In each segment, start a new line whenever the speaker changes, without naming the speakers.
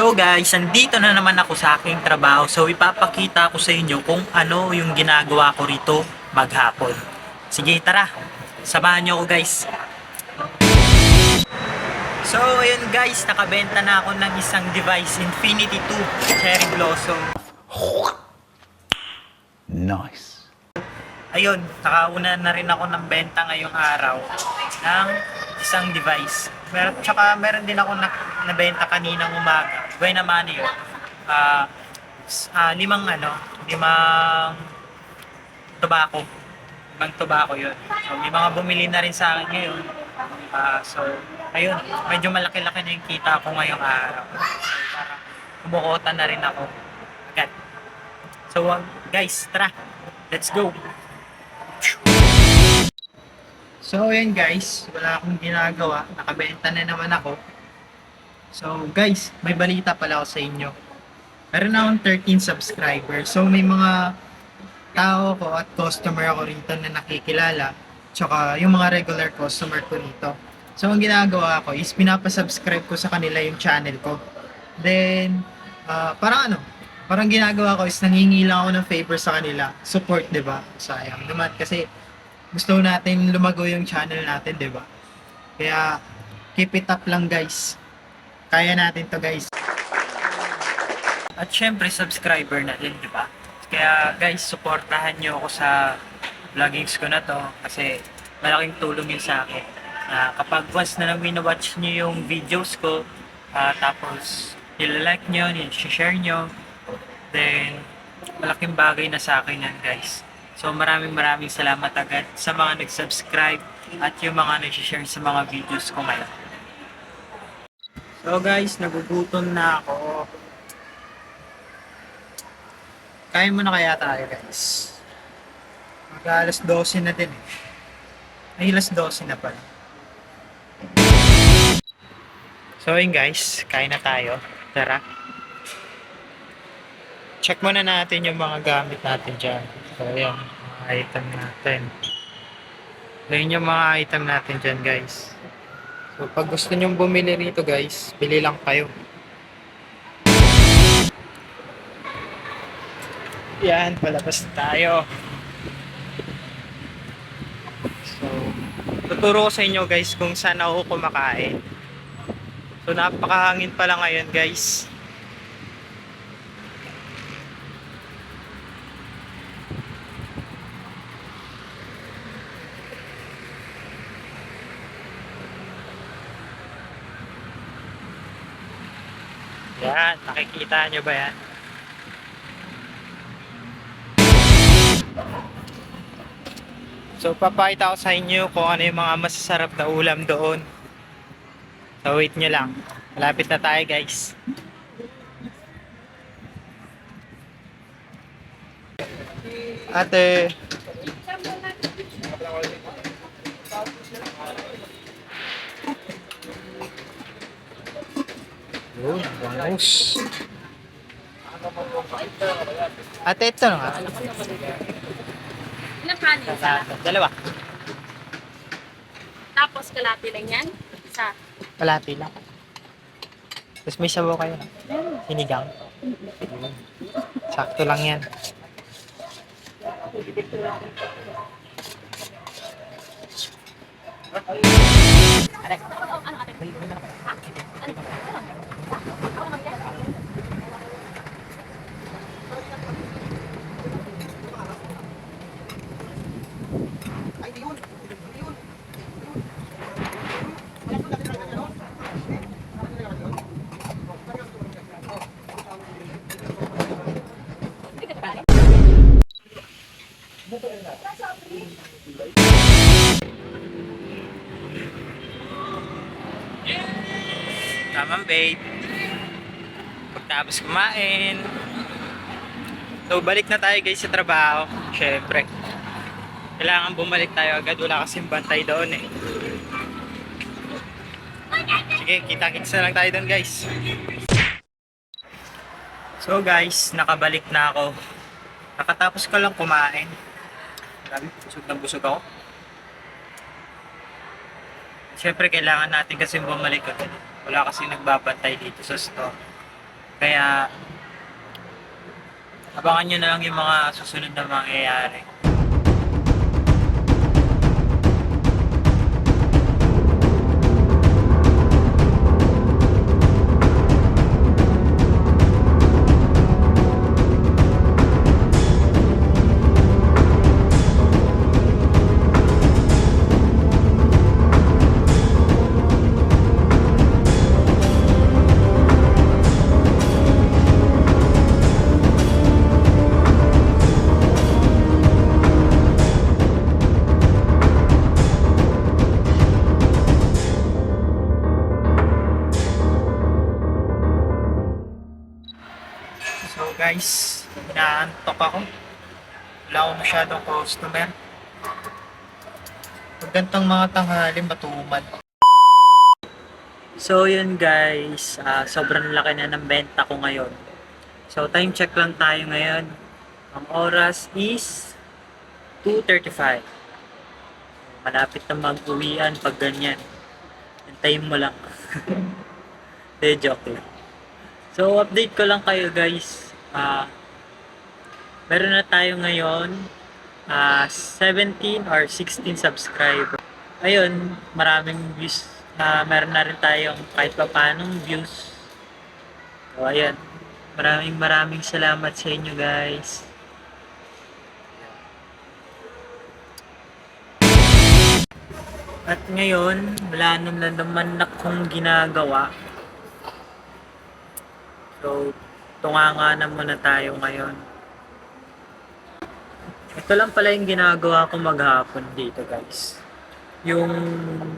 So guys, andito na naman ako sa aking trabaho. So ipapakita ko sa inyo kung ano yung ginagawa ko rito maghapon. Sige, tara. Samahan niyo ako guys. So ayun guys, nakabenta na ako ng isang device, Infinity 2 Cherry Blossom.
Nice.
Ayun, nakauna na rin ako ng benta ngayong araw ng isang device. Meron din ako nabenta kaninang umaga. Buhay naman yun. Limang tobacco. Limang tobacco yun. So may mga bumili na rin sa akin ngayon. So ayun, medyo malaki-laki na yung kita ko ngayong araw. So parang kumukota na rin ako agad. So guys, tara, let's go! So ayan guys, wala akong ginagawa, nakabenta na naman ako. So guys, may balita pala ako sa inyo. Meron na akong 13 subscribers. So may mga tao ko at customer ako rito na nakikilala. Tsaka yung mga regular customer ko rito. So ang ginagawa ko is pinapasubscribe ko sa kanila yung channel ko. Then, parang ginagawa ko is nangingi lang ako ng favor sa kanila. Support, 'di ba? Sayang naman kasi gusto natin lumago yung channel natin, 'di ba? Kaya keep it up lang, guys. Kaya natin 'to, guys. At syempre subscriber na din, 'di ba? Kaya guys, suportahan niyo ako sa vloggings ko na 'to kasi malaking tulong 'yun sa akin. Kapag once na watch niyo yung videos ko, tapos i-like niyo, i-share niyo, then malaking bagay na sa akin yan, guys. So maraming salamat agad sa mga nag-subscribe at yung mga nag-share sa mga videos ko ngayon. So guys, nagugutom na ako. Kain muna kaya tayo, guys. Mag-alas 12 na din eh. Ay, alas 12 na pala. So yun guys, kain na tayo. Tara. Check muna natin yung mga gamit natin dyan. So ayan, mga item natin. Ayan yung mga item natin dyan, guys. So pag gusto nyong bumili rito, guys, bili lang kayo. Yan, palabas tayo. So, tuturo ko sa inyo, guys, kung saan ako kumakain. So napakahangin pala ngayon, guys. Yan, nakikita nyo ba yan? So papakita ko sa inyo kung ano yung mga masasarap na ulam doon. So wait nyo lang. Malapit na tayo, guys. Ate. Yun, bangus. Ate, ito na nga.
Ilang kanin? Isa.
Dalawa.
Tapos kalati lang yan? Isa.
Kalati lang. Tapos may sabaw kayo. Sinigang. Sakto lang yan. Tamang babe. Pagtapos kumain. So balik na tayo, guys, sa trabaho. Syempre. Kailangan bumalik tayo agad. Wala kasing bantay doon eh. Sige, kita-kits na lang tayo doon, guys. So guys, nakabalik na ako. Nakatapos ko lang kumain. Grabe, busog na busog ako. Siyempre, kailangan natin kasi bumalik agad. Wala kasi nagbabantay dito sa store. Kaya, abangan nyo na lang yung mga susunod na mangyayari. So guys, inaantok ako. Wala akong masyadong customer. Pag gantong mga tanghali, matumal. So yun guys, sobrang laki na ng benta ko ngayon. So time check lang tayo ngayon. Ang oras is 2:35. Malapit na mag-uwian pag ganyan. Hintayin mo lang. De, joke lang. So update ko lang kayo guys. Meron na tayo ngayon 17 or 16 subscribers. Ayun, maraming views. Meron na rin tayong kahit pa paanong views. So ayun, maraming salamat sa inyo guys. At ngayon, wala na naman akong ginagawa. So, tunganga na muna tayo ngayon. Ito lang pala yung ginagawa ko maghapon dito guys. Yung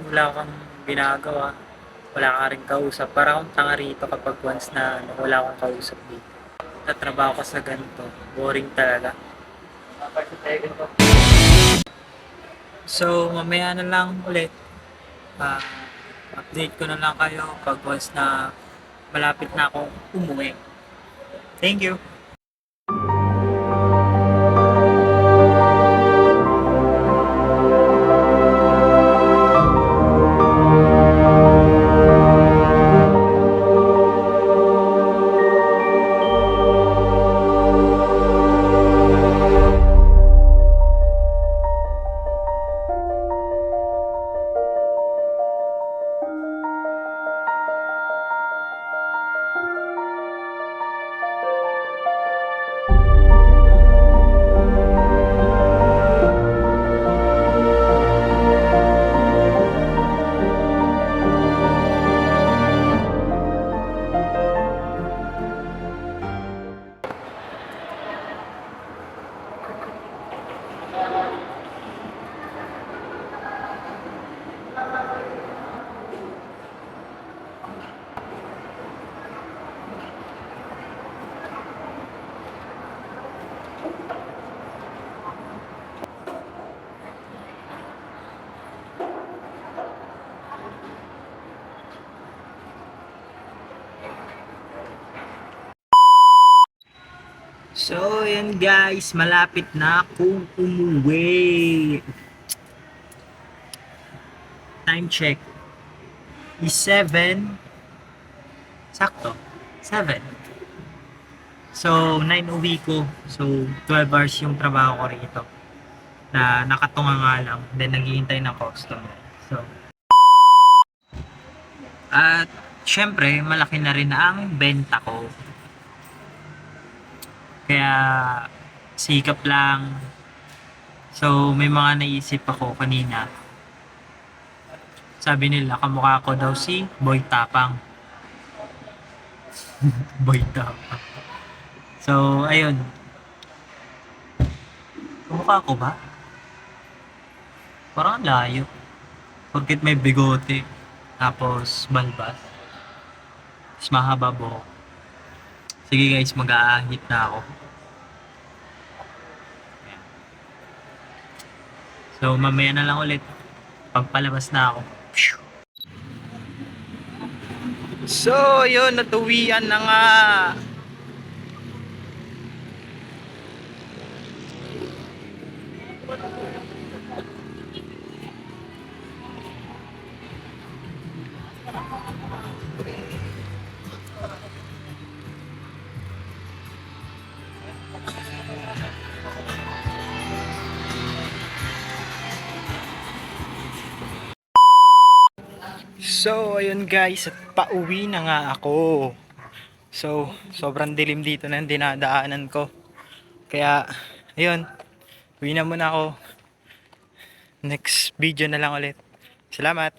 wala kang ginagawa, wala ka rin kausap. Para akong tanga rito kapag once na wala akong kausap dito. Tatrabaho ko sa ganito. Boring talaga. So, mamaya na lang ulit. Update ko na lang kayo pag once na malapit na akong umuwi. Thank you! So, yan guys, malapit na akong umuwi. Time check is 7. Sakto, 7. So, 9 uwi ko. So, 12 hours yung trabaho ko rito. Na nakatunga nga lang. Then, naghihintay ng customer. So, at syempre, malaki na rin ang benta ko. Kaya sikap lang. So may mga naisip ako kanina. Sabi nila kamukha ko daw si Boy Tapang. Boy Tapang. So ayun. Kamukha ko ba? Parang layo. Porket may bigote. Tapos balbas. Tapos mahaba buhok. Sige guys, mag-aahit na ako. So, mamaya na lang ulit. Pagpalabas na ako. So, yun, natuwian na nga. So, ayun guys, at pauwi na nga ako. So, sobrang dilim dito ng dinadaanan ko. Kaya, ayun, uwi na muna ako. Next video na lang ulit. Salamat!